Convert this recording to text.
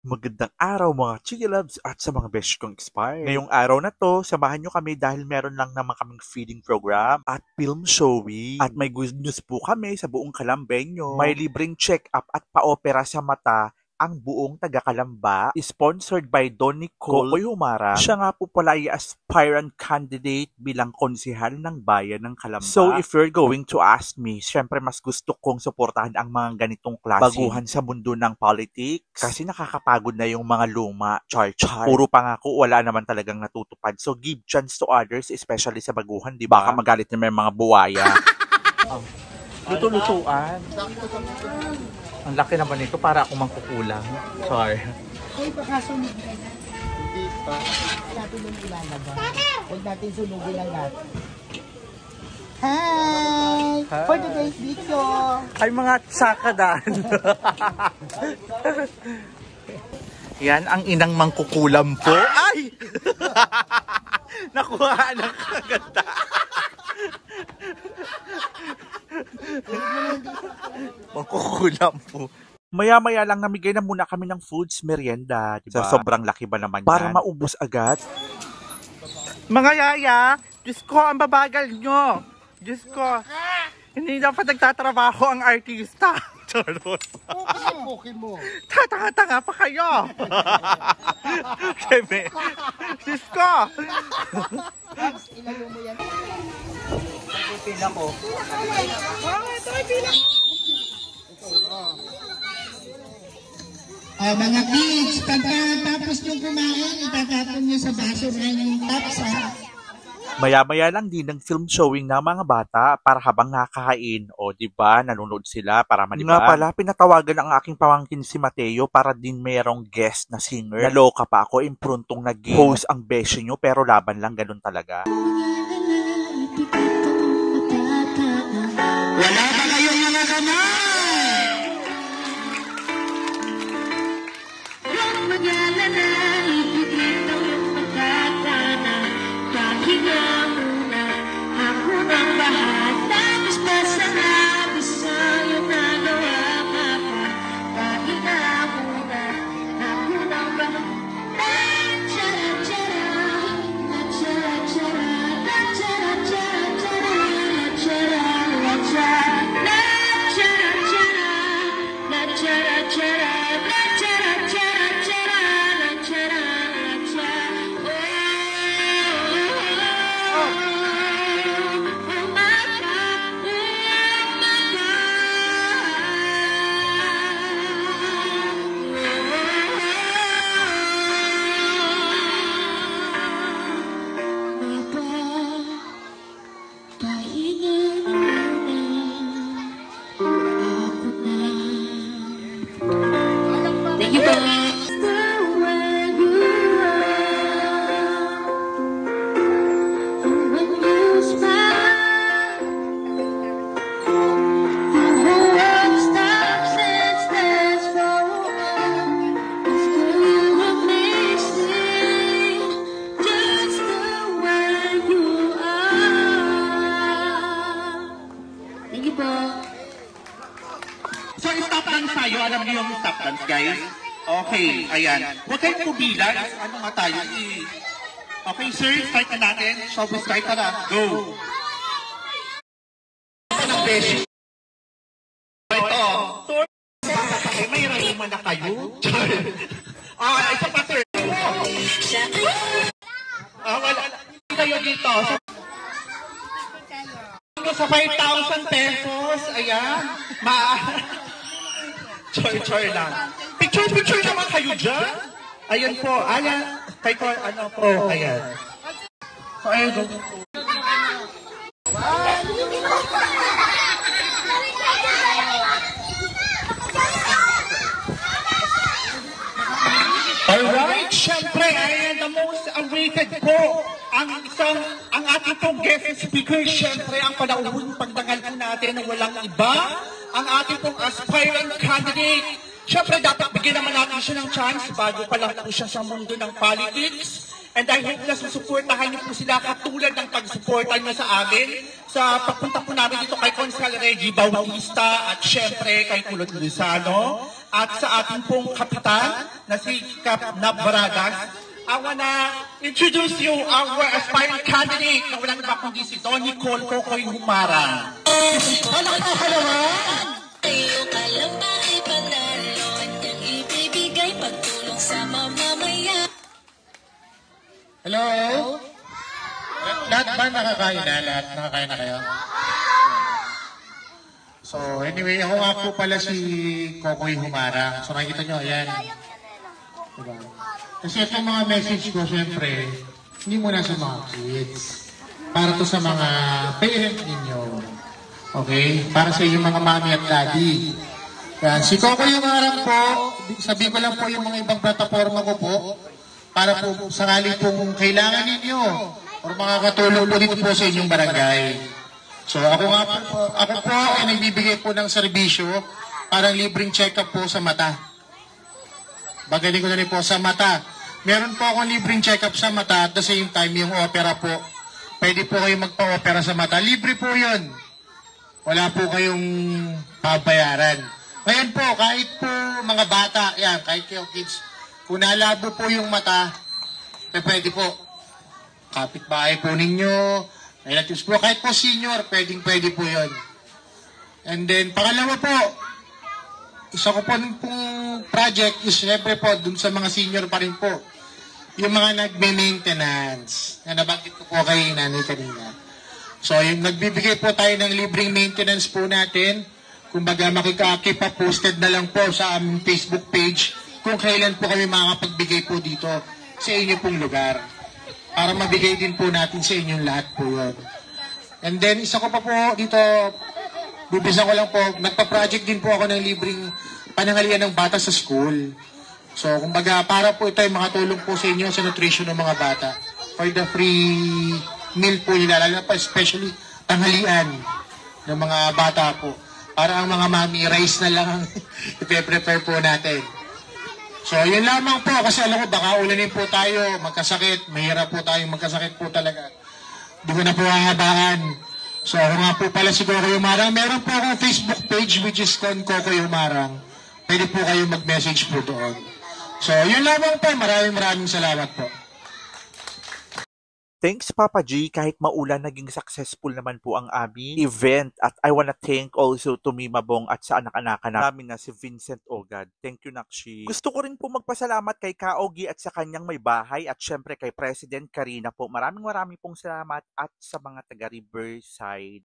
Magandang araw mga Chiki Loves at sa mga besh kong expired. Ngayong araw na to, samahan nyo kami dahil meron lang naman kaming feeding program at film showing. At may good news po kami sa buong Calambeño. May libreng check-up at pa-opera sa mata ang buong taga-Calamba, sponsored by Don Nicole Kokoy Humara. Siya nga po pala ay aspirant candidate bilang konsehal ng bayan ng Calamba. So if you're going to ask me, syempre mas gusto kong suportahan ang mga ganitong klase baguhan sa mundo ng politics kasi nakakapagod na yung mga luma, char-char. Puro pangako, wala naman talagang natutupad. So give chance to others, especially sa baguhan, di ba? Baka magalit na may mga buwaya. Luto-lutuan. Ang laki naman nito para ako mangkukulang. Sorry. Ay, baka sunugin na. Hindi pa. Natin yung ilalabas. Huwag natin sunugin lang natin. Hi! Hi! For today's video. Ay, mga tsakadan. Yan ang inang mangkukulam po. Ay! Nakuha ng kaganda. Mangkukulam po. Maya-maya lang namigay na muna kami ng foods merienda, diba? Sa sobrang laki ba naman para yan? Maubos agad. Mga yaya, Diyos ko, ang babagal nyo. Diyos ko, hindi dapat nagtatrabaho ang artista. Charot. Pukin mo. Tatanga-tanga pa kayo. Keme, Diyos ko. Ilayo mo yan. Pila ko. Mga kids, pagkatapos nyo kumain, itatapon nyo sa baso ng tops, ha? Maya-maya lang din ng film showing ng mga bata para habang nakakain o di ba nanonood sila para malibang. Nga pala, pinatawagan ang aking pamangkin si Mateo para din mayroong guest na singer. Naloka pa ako, impruntong nag-host ang beshi nyo pero laban lang, ganun talaga. Wala ba kayong mga kamay? So, stop dance tayo. Alam niyo yung stop dance, guys? Okay, ayan. Huwag kayong kubilan. Ano nga tayo? Okay, sir, start na natin. Shall we start na lang? Go! Ito ng beshi. Ito. May rayuma na kayo? Ito pa, sir. Wala. Kayo dito. Sa 5,000 pesos, ayan. Chor lang. Picture naman kayo dyan. Ayan po, ayan. Kay ko, ano po, ayan. So, ayan. Alright, syempre, ayan, the most awaited po. Ang ating pong guest speaker, syempre, ang panauhong pagdangal po natin na walang iba. Ang ating pong aspirant candidate. Syempre, dapat bigyan naman natin siya ng chance bago pa lang po siya sa mundo ng politics. And I hope na susuportahan niyo po sila katulad ng pagsuporta niyo sa amin sa pagpunta po namin dito kay Consal Reggie Bautista at syempre kay Kulot Luzano. at sa ating pong kapitan na si Kap Nabaragas, I wanna introduce you our aspiring candidate na walang iba kundi si Don Nicole Kokoy Humarang. Walang po ka naman! Tayo ka lang ba ipanalo at niyang ibibigay pagtulong sa mamamayan. Hello? Lahat ba nakakain na? Lahat nakakain na kayo? So anyway, ako nga po pala si Kokoy Humarang. So nakikita nyo, ayan. Diba? Kasi itong mga message ko, syempre, hindi muna sa mga kids. Para to sa mga parent ninyo. Okay? Para sa inyong mga mami at daddy. Yan. Si Kokoy Humarang po, sabihin ko lang po yung mga ibang plataforma ko po, para po sakali po kung kailangan ninyo o makakatulong po dito po sa inyong barangay. So ako po ay nagbibigay po ng serbisyo, parang libreng check-up po sa mata. Bagaling ko na rin po sa mata. Meron po akong libreng check-up sa mata at the same time yung opera po. Pwede po kayong magpa-opera sa mata. Libre po yun. Wala po kayong babayaran. Ngayon po, kahit po mga bata, yan, kahit kayo kids, kung nalabo po yung mata, pwede po. Kapitbahay po ninyo, relatives po, kahit po senior, pwede po yun. And then, pangalawa po, isa ko po pong project is syempre po dun sa mga senior pa rin po. Yung mga nagme-maintenance na nabanggit ko po kay nanay kanina. So yung nagbibigay po tayo ng libreng maintenance po natin. Kumbaga makika-keep posted na lang po sa aming Facebook page kung kailan po kami makakapagbigay po dito sa inyo pong lugar. Para mabigay din po natin sa inyong lahat po yun. And then isa ko pa po dito, bubisa ko lang po, nagpa-project din po ako ng libreng panangalian ng bata sa school. So, kumbaga, para po ito ay makatulong po sa inyo sa nutrition ng mga bata. For the free meal po nila, lalo na pa especially tanghalian ng mga bata po. Para ang mga mami, rice na lang ang ipe-prepare po natin. So, yun lamang po, kasi alam ko, baka ulanin po tayo, magkasakit, mahirap po tayong magkasakit po talaga. Di ko na po hahabaan. So, ako nga po pala si Kokoy Humarang. Meron po akong Facebook page which is Kokoy Humarang. Pwede po kayo mag-message po doon. So, yun lamang po. Maraming salamat po. Thanks, Papa G. Kahit maulan, naging successful naman po ang aming event. At I wanna thank also to Mima Bong at sa anak-anakan namin na si Vincent Ogad. Thank you, Nakshi. Gusto ko rin po magpasalamat kay Kaogi at sa kanyang may bahay at syempre kay President Karina po. Maraming pong salamat at sa mga taga Riverside.